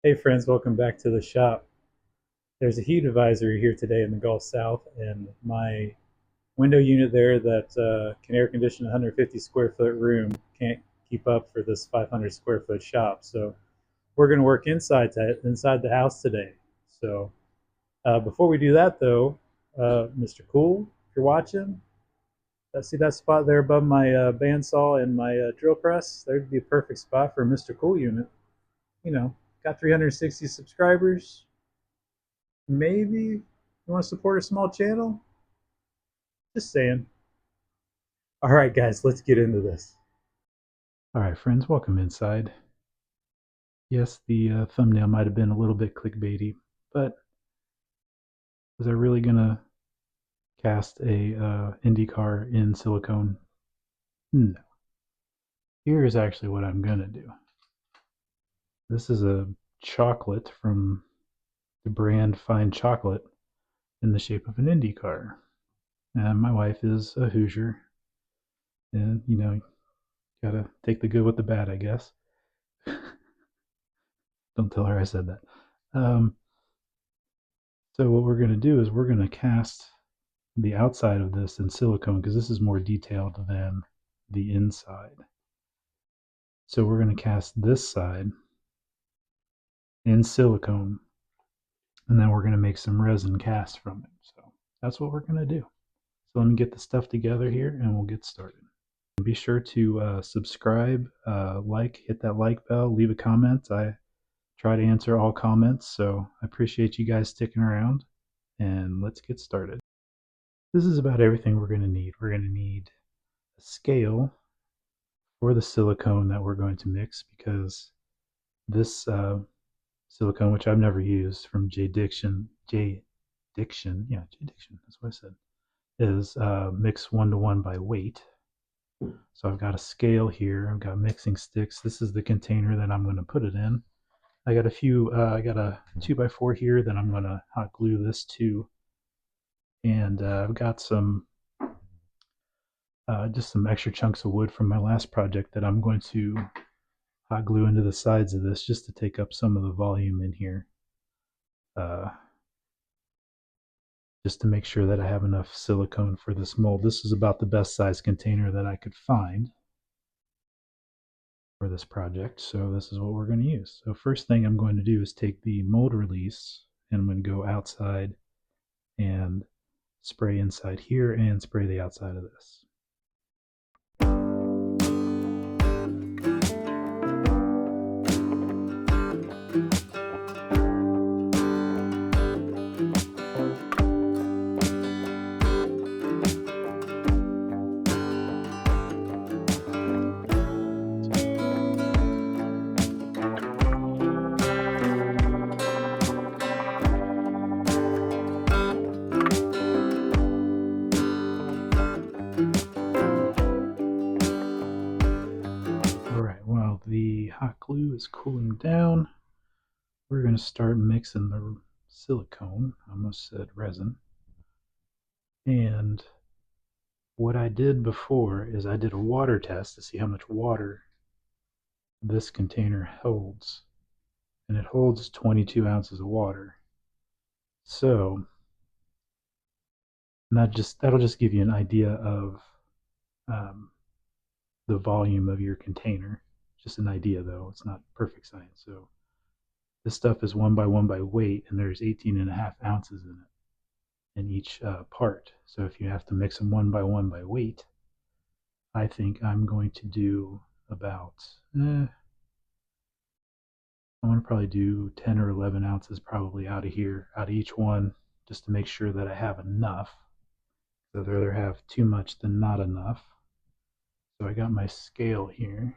Hey friends, welcome back to the shop. There's a heat advisory here today in the Gulf South, and my window unit there that can air condition a 150 square foot room can't keep up for this 500 square foot shop. So we're going to work inside the house today. So before we do that, though, Mr. Cool, if you're watching, see that spot there above my bandsaw and my drill press? There'd be a perfect spot for a Mr. Cool unit. You know, got 360 subscribers. Maybe you want to support a small channel? Just saying. All right, guys, let's get into this. All right, friends, welcome inside. Yes, the thumbnail might have been a little bit clickbaity, but was I really gonna cast a Indycar in silicone? No. Here's actually what I'm gonna do. This is a chocolate from the brand Fine Chocolate in the shape of an Indycar. And my wife is a Hoosier, and gotta take the good with the bad, I guess. Don't tell her I said that. Um, so what we're going to do is we're going to cast the outside of this in silicone because this is more detailed than the inside. So we're going to cast this side in silicone, and then we're going to make some resin cast from it. So that's what we're going to do. So let me get the stuff together here and we'll get started. Be sure to subscribe, hit that like bell, leave a comment. I try to answer all comments, so I appreciate you guys sticking around, and let's get started. This is about everything we're going to need. We're going to need a scale for the silicone that we're going to mix, because this silicone, which I've never used, from J Diction, that's what I said, is mixed 1-to-1 by weight. So I've got a scale here, I've got mixing sticks. This is the container that I'm going to put it in. I got a 2x4 here that I'm going to hot glue this to. And I've got just some extra chunks of wood from my last project that I'm going to hot glue into the sides of this just to take up some of the volume in here. Just to make sure that I have enough silicone for this mold. This is about the best size container that I could find for this project, so this is what we're going to use. So first thing I'm going to do is take the mold release, and I'm going to go outside and spray inside here and spray the outside of this. While the hot glue is cooling down, we're going to start mixing the silicone. I almost said resin. And what I did before is I did a water test to see how much water this container holds. And it holds 22 ounces of water. So that'll just give you an idea of the volume of your container. Just an idea, though. It's not perfect science. So this stuff is 1x1 by weight, and there's 18.5 ounces in it in each part. So if you have to mix them 1x1 by weight, I think I'm going to do about I want to probably do 10 or 11 ounces probably out of each one, just to make sure that I have enough. So I'd rather have too much than not enough. So I got my scale here.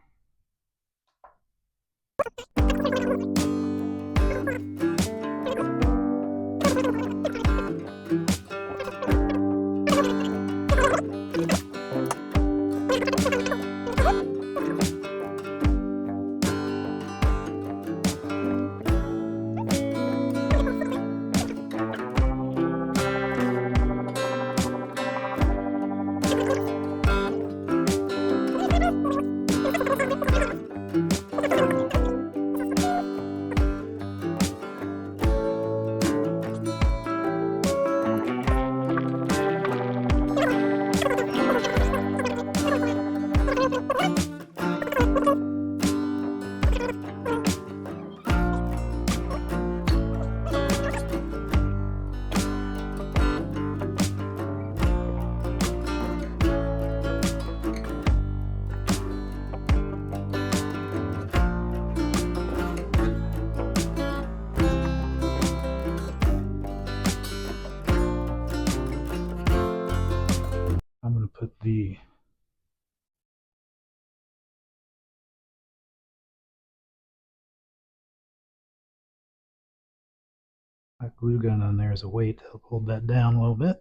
That glue gun on there is a weight to help hold that down a little bit.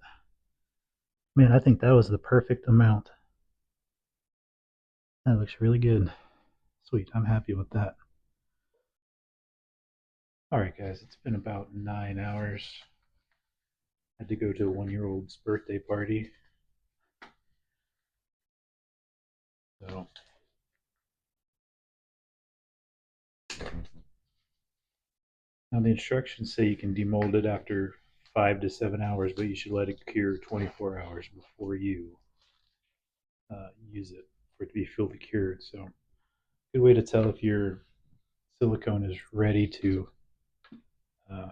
Man, I think that was the perfect amount. That looks really good. Sweet, I'm happy with that. Alright guys, it's been about 9 hours. I had to go to a 1-year-old's birthday party. So now the instructions say you can demold it after 5 to 7 hours, but you should let it cure 24 hours before you use it for it to be fully cured. So good way to tell if your silicone is ready to uh,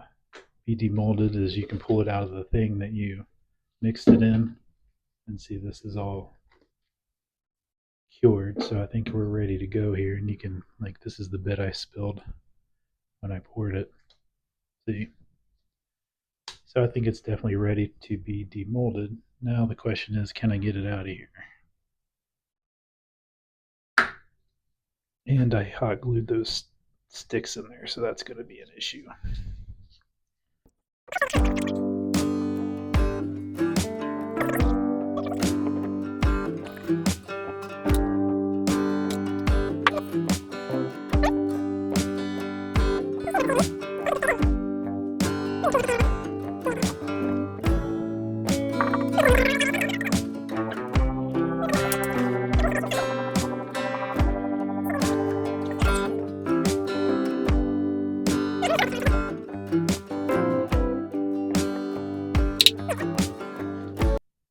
be demolded is you can pull it out of the thing that you mixed it in and see this is all cured. So I think we're ready to go here, and you can, like, this is the bit I spilled when I poured it. See? So I think it's definitely ready to be demolded. Now the question is, can I get it out of here? And I hot glued those sticks in there, so that's going to be an issue.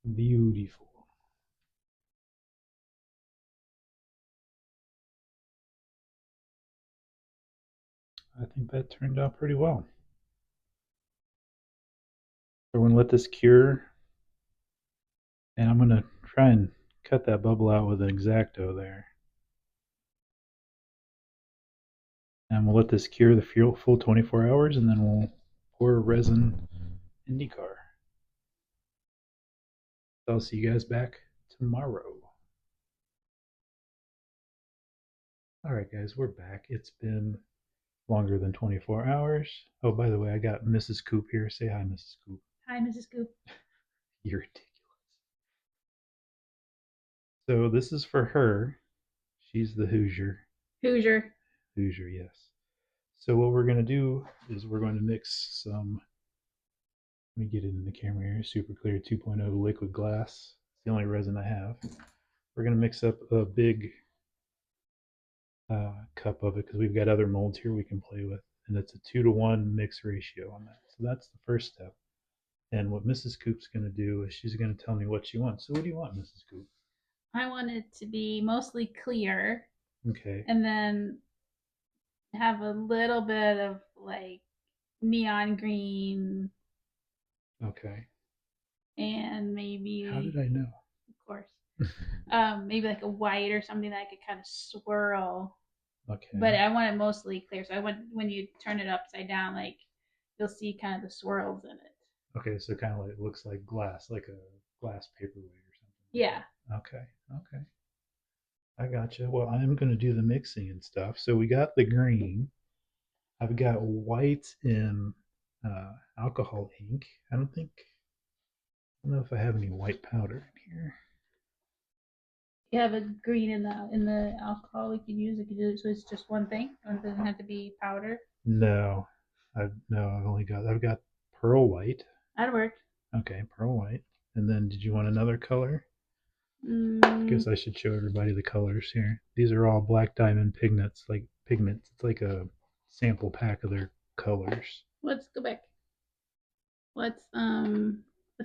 Beautiful. I think that turned out pretty well. So we're going to let this cure, and I'm going to try and cut that bubble out with an X-Acto there. And we'll let this cure the full 24 hours, and then we'll pour resin Indycar. So I'll see you guys back tomorrow. Alright guys, we're back. It's been longer than 24 hours. Oh, by the way, I got Mrs. Coop here. Say hi, Mrs. Coop. Hi, Mrs. Coop. You're ridiculous. So this is for her. She's the Hoosier. Hoosier. Hoosier, yes. So what we're going to do is we're going to mix some, let me get it in the camera here, Super Clear 2.0 liquid glass. It's the only resin I have. We're going to mix up a big cup of it because we've got other molds here we can play with. And it's a 2-to-1 mix ratio on that. So that's the first step. And what Mrs. Coop's going to do is she's going to tell me what she wants. So what do you want, Mrs. Coop? I want it to be mostly clear. Okay. And then have a little bit of like neon green. Okay. And maybe. How did I know? Of course. Maybe like a white or something that I could kind of swirl. Okay. But I want it mostly clear. So I want when you turn it upside down, like you'll see kind of the swirls in it. Okay, so kind of like it looks like glass, like a glass paperweight or something. Yeah. Okay. Okay. I gotcha. Well, I'm going to do the mixing and stuff. So we got the green. I've got white in alcohol ink. I don't know if I have any white powder in here. You have a green in the alcohol we could use. It could do it so it's just one thing. It doesn't have to be powder. No, I've got pearl white. That'd work. Okay, pearl white. And then did you want another color? I guess I should show everybody the colors here. These are all black diamond pigments, like pigments. It's like a sample pack of their colors. Let's go back. What's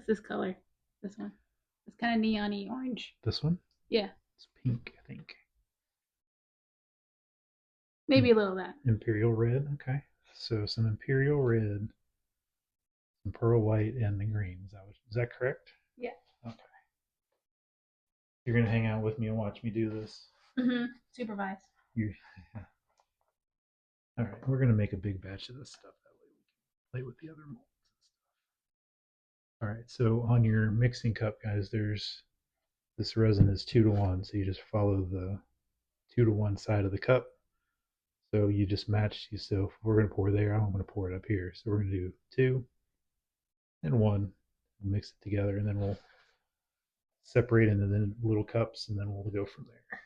this color? This one. It's kind of neon-y orange. This one? Yeah. It's pink, I think. Maybe a little of that. Imperial red, okay. So some imperial red, some pearl white, and the green. Is that correct? Yeah. Okay. You're gonna hang out with me and watch me do this. Supervise. All right. We're gonna make a big batch of this stuff. That way we can play with the other molds and stuff. All right. So on your mixing cup, guys, this resin is 2-to-1. So you just follow the 2-to-1 side of the cup. So you just match. So if we're going to pour there, I'm going to pour it up here. So we're going to do 2 and 1. We'll mix it together, and then we'll separate into the little cups, and then we'll go from there.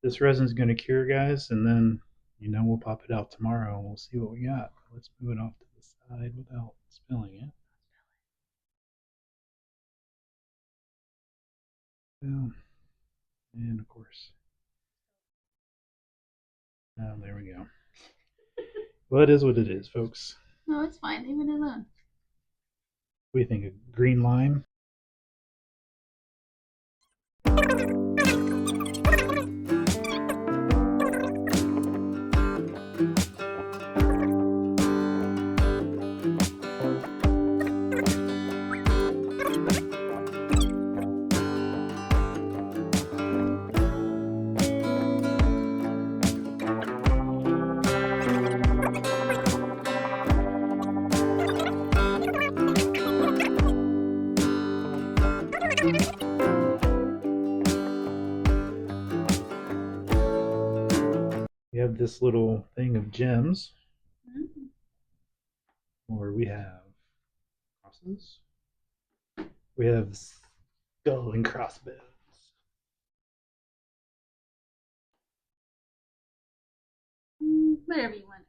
This resin's going to cure, guys, and then we'll pop it out tomorrow and we'll see what we got. Let's move it off to the side without spilling it. Well, and of course, there we go. Well, it is what it is, folks. No, it's fine. Leave it alone. What do you think? A green lime? We have this little thing of gems, or we have crosses. We have skull and crossbones. Whatever you want.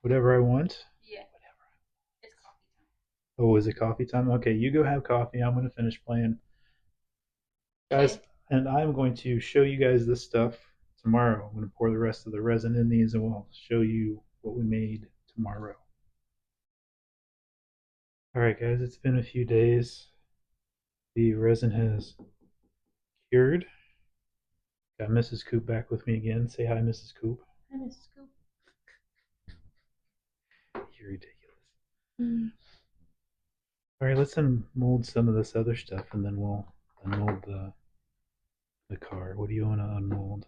Whatever I want. Yeah. It's coffee time. Oh, is it coffee time? Okay, you go have coffee. I'm going to finish playing. Guys, Okay. and I'm going to show you guys this stuff tomorrow. I'm going to pour the rest of the resin in these and we'll show you what we made tomorrow. All right, guys, it's been a few days. The resin has cured. Got Mrs. Coop back with me again. Say hi, Mrs. Coop. Hi, Mrs. Scoop. You're ridiculous. All right, let's unmold some of this other stuff and then we'll unmold the car. What do you want to unmold?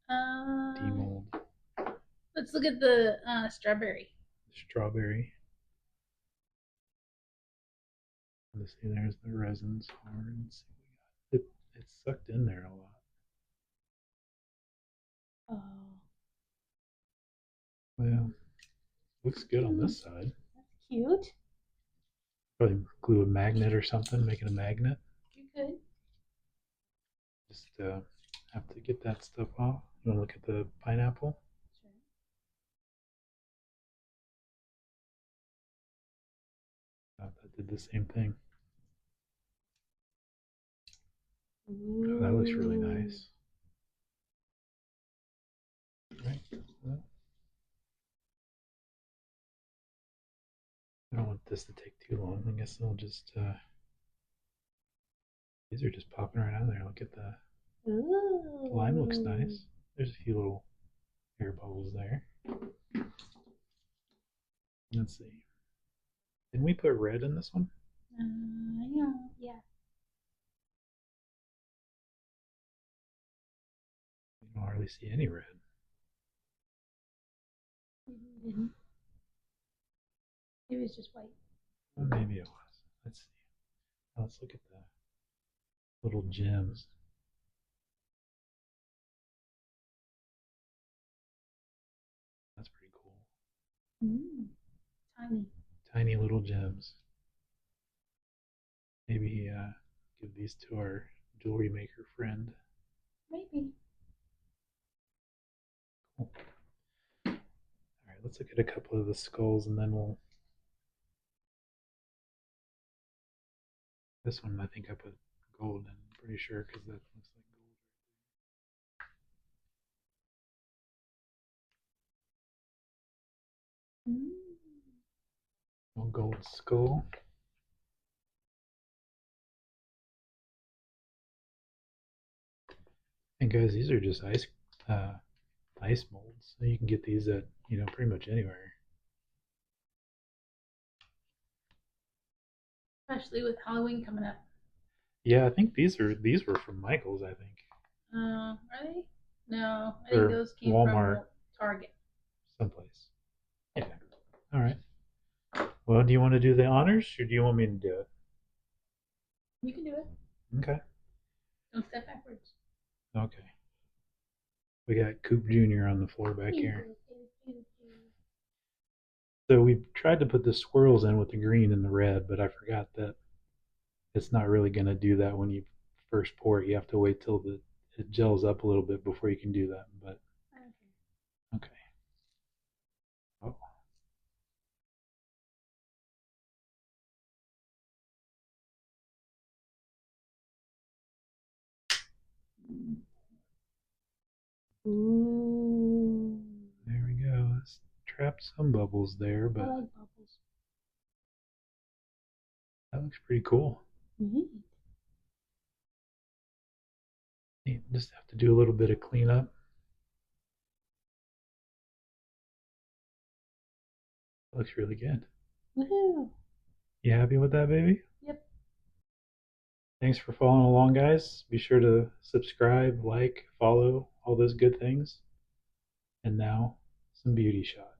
Demold. Let's look at the strawberry. Strawberry. Let's see, there's the resins. Let's see, it's sucked in there a lot. Oh, Well, looks good on this side. that's cute. Probably glue a magnet or something, make it a magnet. You could. Just have to get that stuff off. You want to look at the pineapple? Sure. That did the same thing. Ooh. Oh, that looks really nice. Right. Well, I don't want this to take too long. I guess I'll just. These are just popping right out of there. Look at the lime looks nice. There's a few little air bubbles there. Let's see. Didn't we put red in this one? Yeah. You don't hardly see any red. Didn't. It was just white. Well, maybe it was. Let's see. Let's look at the little gems. That's pretty cool. Tiny. Tiny little gems. Maybe give these to our jewelry maker friend. Maybe. Cool. All right, let's look at a couple of the skulls and then we'll. This one I think I put gold in, I'm pretty sure, because that looks like gold. Little gold skull. And guys, these are just ice molds. So you can get these at pretty much anywhere. Especially with Halloween coming up. Yeah, I think these were from Michael's. I think. Are they? No, I Or think those came Walmart. from Target. Someplace. Yeah. All right. Well, do you want to do the honors, or do you want me to do it? You can do it. Okay. Don't step backwards. Okay. We got Coop Jr. on the floor back here. So we tried to put the swirls in with the green and the red, but I forgot that it's not really going to do that when you first pour it. You have to wait till it gels up a little bit before you can do that. But okay. Oh. Ooh. There we go. Let's trap some bubbles there, but I like bubbles. that looks pretty cool. Neat. You just have to do a little bit of cleanup. Looks really good. Woohoo. You happy with that, baby? Yep. Thanks for following along, guys. Be sure to subscribe, like, follow, all those good things. And now, some beauty shots.